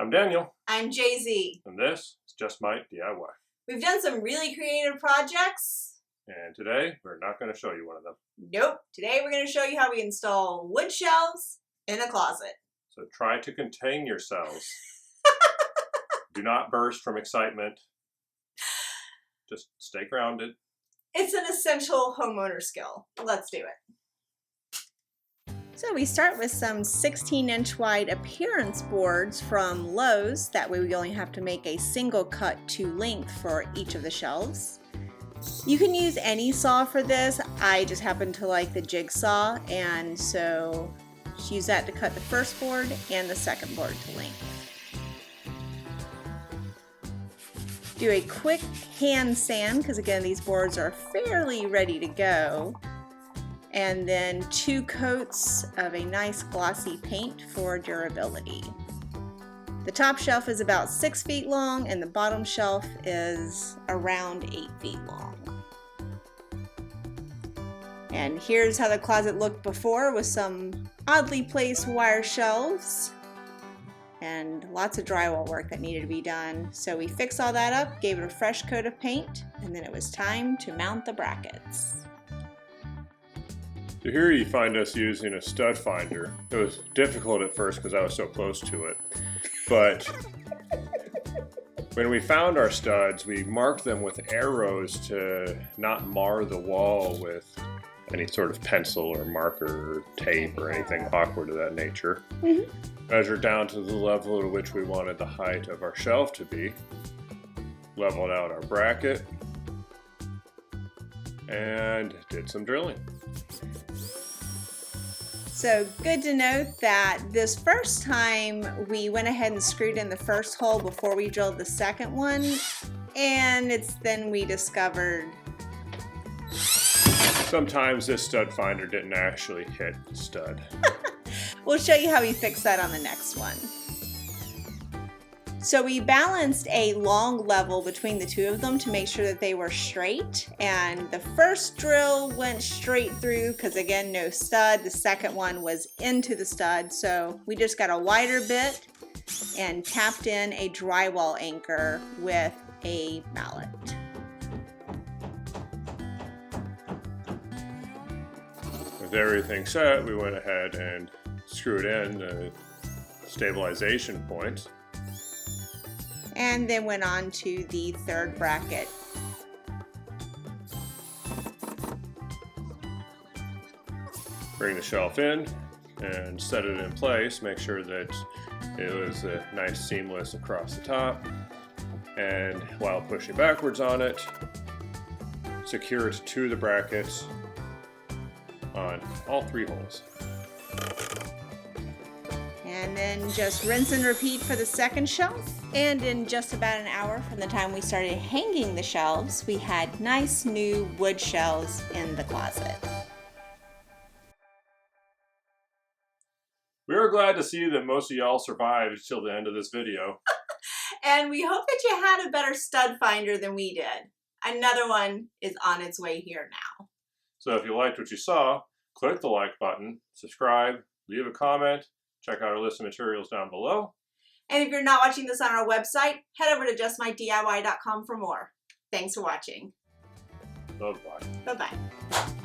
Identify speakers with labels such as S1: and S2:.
S1: I'm Daniel.
S2: I'm Jay-Z.
S1: And this is Just My DIY.
S2: We've done some really creative projects.
S1: And today, we're not going to show you one of them.
S2: Nope. Today we're going to show you how we install wood shelves in a closet.
S1: So try to contain yourselves. Do not burst from excitement. Just stay grounded.
S2: It's an essential homeowner skill. Let's do it. So we start with some 16-inch wide appearance boards from Lowe's. That way we only have to make a single cut to length for each of the shelves. You can use any saw for this. I just happen to like the jigsaw, and so just use that to cut the first board and the second board to length. Do a quick hand sand, because again these boards are fairly ready to go. And then 2 coats of a nice glossy paint for durability. The top shelf is about 6 feet long and the bottom shelf is around 8 feet long. And here's how the closet looked before, with some oddly placed wire shelves and lots of drywall work that needed to be done. So we fixed all that up, gave it a fresh coat of paint, and then it was time to mount the brackets.
S1: So here you find us using a stud finder. It was difficult at first because I was so close to it. But when we found our studs, we marked them with arrows to not mar the wall with any sort of pencil or marker or tape or anything awkward of that nature. Measured down to the level at which we wanted the height of our shelf to be. Leveled out our bracket. And did some drilling.
S2: So good to note that this first time we went ahead and screwed in the first hole before we drilled the second one, and it's then we discovered
S1: sometimes this stud finder didn't actually hit the stud.
S2: We'll show you how we fix that on the next one. So we balanced a long level between the two of them to make sure that they were straight, and the first drill went straight through because again no stud. The second one was into the stud, so we just got a wider bit and tapped in a drywall anchor with a mallet.
S1: With everything set, we went ahead and screwed in the stabilization points.
S2: And then went on to the third bracket.
S1: Bring the shelf in and set it in place. Make sure that it was nice seamless across the top. And while pushing backwards on it, secure it to the brackets on all 3 holes.
S2: And then just rinse and repeat for the second shelf. And in just about an hour from the time we started hanging the shelves, we had nice new wood shelves in the closet.
S1: We are glad to see that most of y'all survived till the end of this video.
S2: And we hope that you had a better stud finder than we did. Another one is on its way here now.
S1: So if you liked what you saw, click the like button, subscribe, leave a comment, check out our list of materials down below.
S2: And if you're not watching this on our website, head over to justmydiy.com for more. Thanks for watching.
S1: Bye-bye.
S2: Bye-bye.